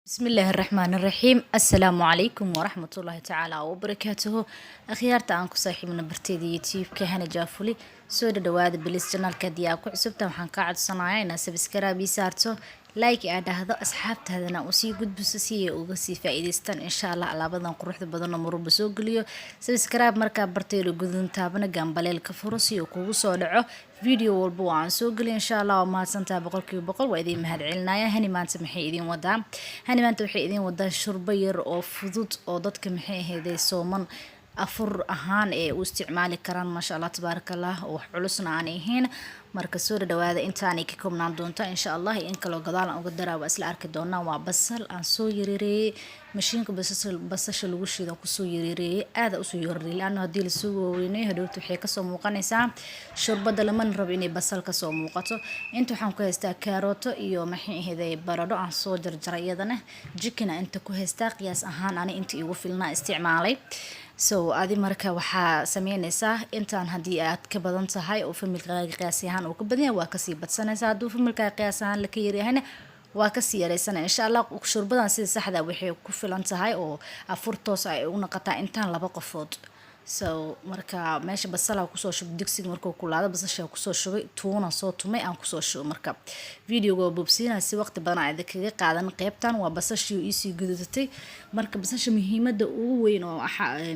بسم الله الرحمن الرحيم السلام عليكم ورحمة الله تعالى وبركاته أخيارتا أنكو صاحي من برتيدي يوتيوب كهنا جافولي سودا دواد بليس جنال كديا كو عسبتا وحان قاعد صناعينا سبسكرايب سارتو لايك أدا هذا أصحابتا هذا وسي قد بسسية وغسي فايدستان إن شاء الله على بدن قروح بدن مرو بسوقليو سبسكرايب مركا برتيلو قدن تابنا جنباليل كفرسي وكو صودعو فيديو والبو عن سوقلي إن شاء الله وما سنتا بقولكي بقول وإذين مهد علنايا هني ما نسمحي إذين ودا هني ما نتوحي إذين ودا شربير أو فضود أو ضدك محي هذي صومن أفر أهان u isticmaali karaan maasha Allah tabaaraka Allah oo xulusna aan ahayn marka soo dhawaada intaani ka koobnaan doonta insha Allah in kala gadaal aan uga daraa waa isla arki doonaa waa basal aan soo yareeyay mashiinka basasha lagu shiido ku soo yareeyay aad u soo yareeyay laana hadii la soo weynay hadhowtu waxay ka soo muuqanaysaa shurbada laman rabo inay basal ka soo muuqato inta waxaan ku haystaa karooto iyo maxay ahayd baradho aan soo jarjaray iyadana jikina inta ku haystaa qiyaas ahaan ani inta igu filnaa isticmaalay adi marka waxaa sameynaysaa intaan haddii aad ka badan tahay oo familkaaga qiyaas ahaan uu ka badan yahay waa kasii badsanaysaa hadduu familkaaga qiyaas ahaan la ka yaryahayna waa kasii yaraysanaya insha Allah shurbadan sida saxda waxay ku filan tahay oo afur toos ay u noqotaa intaan laba qofood marka meesha basal kusoo shubay digsiga markuu kulaado basasha kusoo shubay tuuna soo tumay aan kusoo shubay marka videoga bobsiina si waqti badan ay kaga qaadan qaybtan waa basashii ii sii gududatay marka basasha muhiimada ugu weyn oo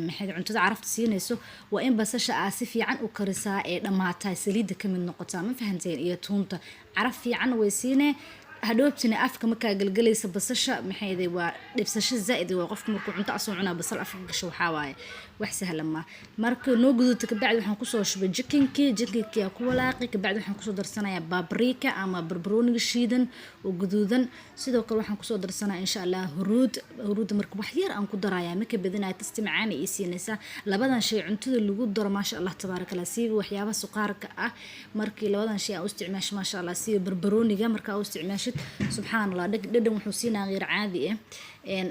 maxay cuntada carafta siinayso waa in basasha aad si fiican u karisaa ee dhamaatay saliida ka mid noqotaa ma fahanteen iyo tuunta caraf fiican way siinay hadhoobtina afka markaa galgalaysa basasha maxay waa dhibsasho zaid waa qofka markuu cunto asoo cunaa basal afka gasho waxa waaye wax sahlan ma marka noo guduto ka bacdi waxaan ku soo shubay jikinkii ku walaaqay ka bacdi waxaan ku soo darsanayaa paprika ama barbarooniga shiidan oo guduudan sidoo kale waxaan ku soo darsanayaa insha Allah huruud marka wax yar aan ku darayaa marka badinay tasti macaan ay siinaysa labadan shay cuntada lagu daro maasha Allah tabaaraka Allah si waxyaabo suqaarka ah markii labadan shay aan u isticmaasho maasha Allah si barbarooniga marka u isticmaasho سبحان الله dhadhan wuxuu siinaa غير caadi ah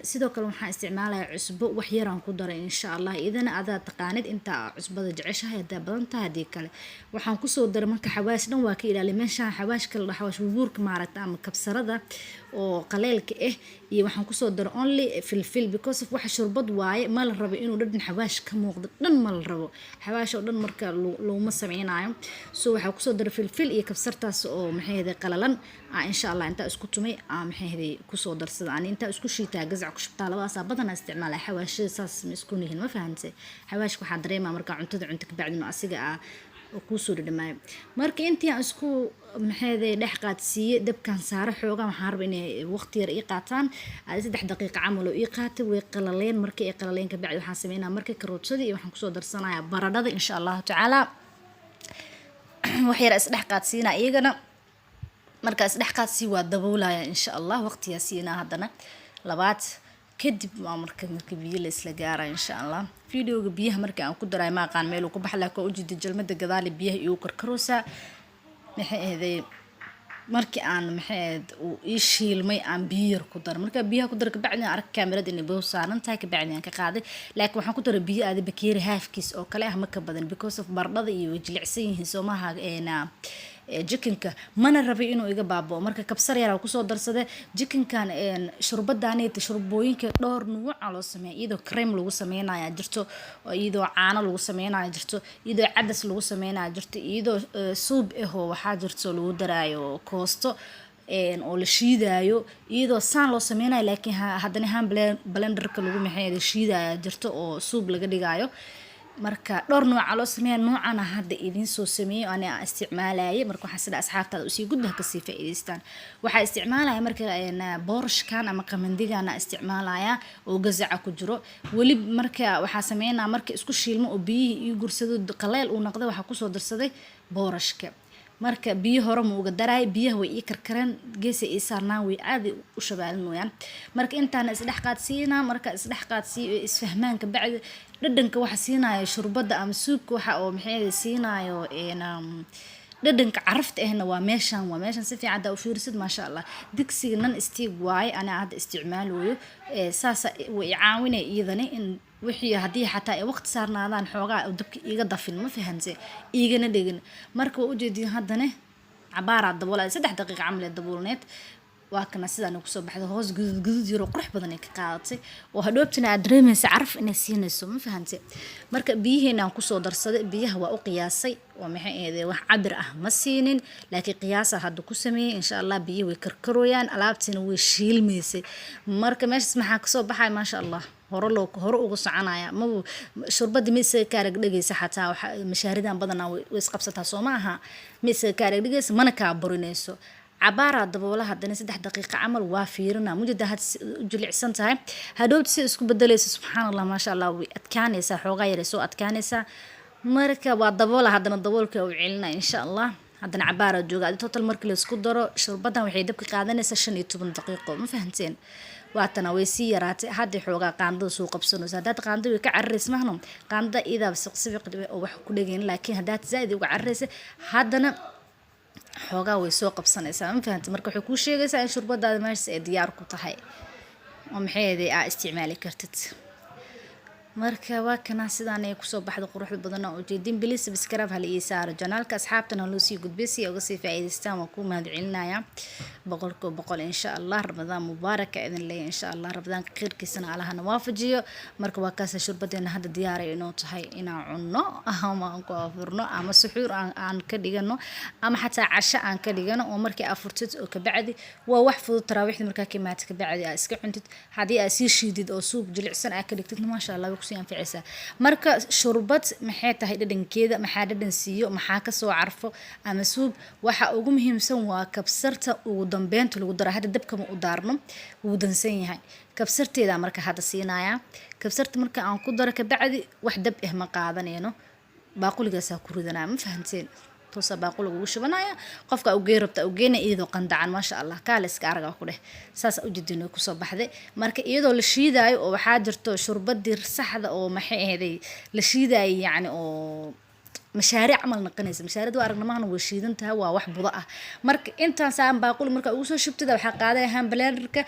sidoo kale waxaan isticmaalayaa cusbo wax yar aan ku daray insha Allah idana aad taqaanid inta cusbada jeceshahay hada badan tahay hadii kale waxaan ku soo daray marka xawaash dhan waa ka ilaaliyay meeshaan xawaash kala xawaash buurka maaragta ama kabsarada oo qaleelka ah iyo waxaan ku soo daray only filfil because of waxa shurbad waaye ma la rabo inuu dhadhan xawaash ka muuqdo dhan ma la rabo xawaash oo dhan marka looma sameeynayo waxaan ku soo daray filfil iyo kabsartaas oo maxay ahayd qalalan insha Allah inta isku tumay maxay ahayd ku soo darsada aan inta isku shiitaa gazac ku shubtaa labadaas badan isticmaal xawaashada saas ma isku nihin ma fahantay xawaash waxa dareemaa marka cuntada ka bacdina asiga ku soo dhamaay marka intii aan isku maxay dhex qaadsiye dabkan saaro xooga waxaan rabaa inay waqti yar ii qaataan 3 daqiiqo camal oo ii qaatay way qalaleen markii ay qalaleen ka bacdi waxaan sameeynaa markii karootada iyo waxaan ku soo darsanayaa baradhada insha Allah taala wax yar is dhex qaadsiina iyagana markaas dhex qaadsi waa daboolaya insha Allah waqtiga siina hadana labaad kadib waa marka biyo la isla gaara insha Allah videoga biyaha markii aan ku daray ma aqaan meel uu ku baxla ka ujeedo jalmada gadaal biyaha iyo karkaroosa maxay ahayd markii aan maxay uu ii shiilmay aan biyo ku dar marka biyaha ku dar ka bacdi arag kaamirada inay boo saaran tahay ka bacdi aan ka qaaday laakiin waxaan ku daray biyo aad bakeeri halfkiis oo kale ah ma ka badan because of bardhada iyo jilicsan yihiin Soomaha jikinka mana rabay inuu iga baabo marka kabsar yar ku soo darsaday jikinkan shurbadaanay shurbooyinka dhowr nooc loo sameeyay iyadoo cream lagu sameeynayo jirto iyadoo caano lagu sameeynayo jirto iyadoo cadas lagu sameeynayo jirto iyadoo soup waxa jirto lagu daraayo koosto oo la shiidayo iyadoo saan loo sameeynayo laakiin haddana han blenderka lagu maxay shiidayo jirto oo soup laga dhigayo marka dhowr nooc loo sameeyo noocana hadda idin soo sameeyo aan isticmaalay marka waxa sida asxaabtada u sii gudbaha ka sii faa'iideystaan waxa isticmaalaya marka boorashkan ama qamandigana isticmaalaya oo gazaca ku jiro wali marka waxa sameeynaa marka isku shiilmo oo biyo iyo gursado qaleel uu noqdo waxa ku soo darsaday boorashka marka biyo hore ma uga daray biyaha way ii karkareen geesa ii saarnaa way aad u shabaalinayaan marka intaan isdhex qaadsiina marka isdhex qaadsi isfahmaanka bacdi dhadhanka waxa siinaayo shurbada ama suubka waxa oo maxay siinaayo dhadhanka carafta ahna waa meeshan si fiican u fiirsid ma sha Allah digsiga nan istiig waay ana aad isticmaalayo saasa way caawinay iyadana in wixii hadii xataa ay waqti saarnaadaan xoogaa dabka iga dafin ma fahantay igana dhigin marka u jeedin haddana cabaara daboolay 3 daqiiqo camal daboolneed waa kana sidaan ugu soo baxday hoos guduud yaro qurux badan ay ka qaadatay oo hadhoobtina aad dareemaysa caraf inay siinayso ma fahantay marka biyaheena aan kusoo darsaday biyaha waa u qiyaasay oo maxay ahayd wax cabir ah ma siinin laakiin qiyaasa hadda ku sameeyay insha Allah biyo way karkarooyaan alaabtina way shiilmaysay marka meeshas maxaa ka soo baxay ma sha Allah hore ugu soconaya ma shurbada mise kaarag dhageysa xataa waxa mashaaridan badan way isqabsataa soo ma aha mise kaarag dhageysa mana ka burinayso عبارة دبولة هادنا 3 دقيقة عمل وافيرنا مجد هاد جلعسان تاعي هادوت سي اسكو بدليس سبحان الله ما شاء الله واتكانيسا حوغا يرسو اتكانيسا مركا waa daboola hadana daboolka u cilina insha Allah hadana cabaara jooga total markii la isku daro shurbadan waxay dabka qaadanaysaa 15 daqiiqo ma fahanteen waatana way si yaraatay hadii xooga qaandada soo qabsanaysa hadaad qaandada ka carris mahno qaandada ida siqsibiq oo wax ku dhageen laakiin hadaad zaid uga carrisay hadana xoogaa way soo qabsanaysaa ma fahantay marka waxay ku sheegaysaa in shurbadaada meesha ay diyaar ku tahay oo maxay aa isticmaali kartid marka waa kana sidaan ay ku soo baxdo quruxda badan oo jeedin bilis subscribe hal ii saaro janaalka asxaabtana loo sii gudbisay oo si faa'iideystaan waa ku mahad celinaya boqol insha Allah Ramadaan mubaarak idin leeyahay insha Allah Ramadaan khayrkiisana Allahna waafajiyo marka waa kaas shurbadeena hadda diyaar ay inoo tahay inaan cunno ama aan ku afurno ama suxuur aan ka dhigano ama xataa casho aan ka dhigano oo markii afurtid oo ka bacdi waa wax fudud taraawixda markaa ka maad ka bacdi aad iska cuntid hadii aad si shiidid oo suuq jilicsan aad ka dhigtid ma sha Allah ku sii anficaysaa marka shurbad maxay tahay dhadhankeeda maxaa dhadhan siiyo maxaa ka soo carfo ama suub waxa ugu muhiimsan waa kabsarta ugu dambeynta lagu daro hada dabka ma u daarno wuu dansan yahay kabsarteeda marka hada siinaya kabsarta marka aan ku daro ka bacdi wax dab ah ma qaadanayno baaquligaas ku ridanaa ma fahanteen توصل باقول وش بنايا قفك أو جيربت أو جينا إيدو قندعان ما شاء الله كالس كارجا كله ساس أوجدينه كوسو بحذي مرك إيدو للشيدا أو حاجرته شربت دير صحذا أو محي هذي للشيدا يعني أو مشاريع عمل نقنيس مشاريع دو أرجع معنا وشيدن تهوا واحد بضاعة مرك أنت سام باقول مرك أوسو شفت ده وحق هذا هم بلادك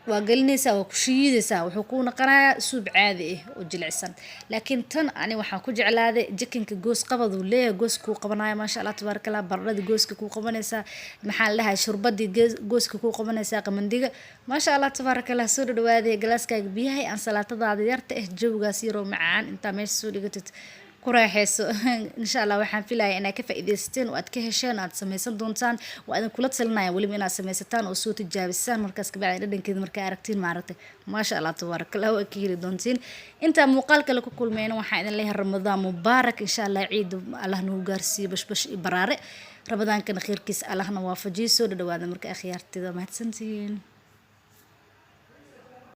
وقلنيسا وكشيدسا وحكونا قناة سوب عادي وجلعسن لكن تن أنا وحكو جعل هذا جكنك جوز قبض ولا جوز كو قبنايا ما شاء الله تبارك الله برد جوز كو قبنيسا محل لها شربت دي جوز كو قبنيسا قمندية ما شاء الله تبارك الله سود دوادي جلاس كاك بيها عن سلطة ضاد يرتئه جو قاسيرو معان أنت مش سودي قلت كراحيس إن شاء الله وحن في لا أنا كيف إذا ستين وأتكهشان أتسميسن دونتان وأنا كلت سلنا ولي من أسميستان وصوت الجابسان مركز كبير عندنا كذا مركز أركتين معرته ما شاء الله تبارك الله أكيد دونتين أنت مقالك لك كل مين وحين الله رمضان مبارك إن شاء الله عيد الله نوجرسي بش إبرار رمضان كان خير كيس الله نوافجي سود دوادة مركز أخيار تدا ما تسنتين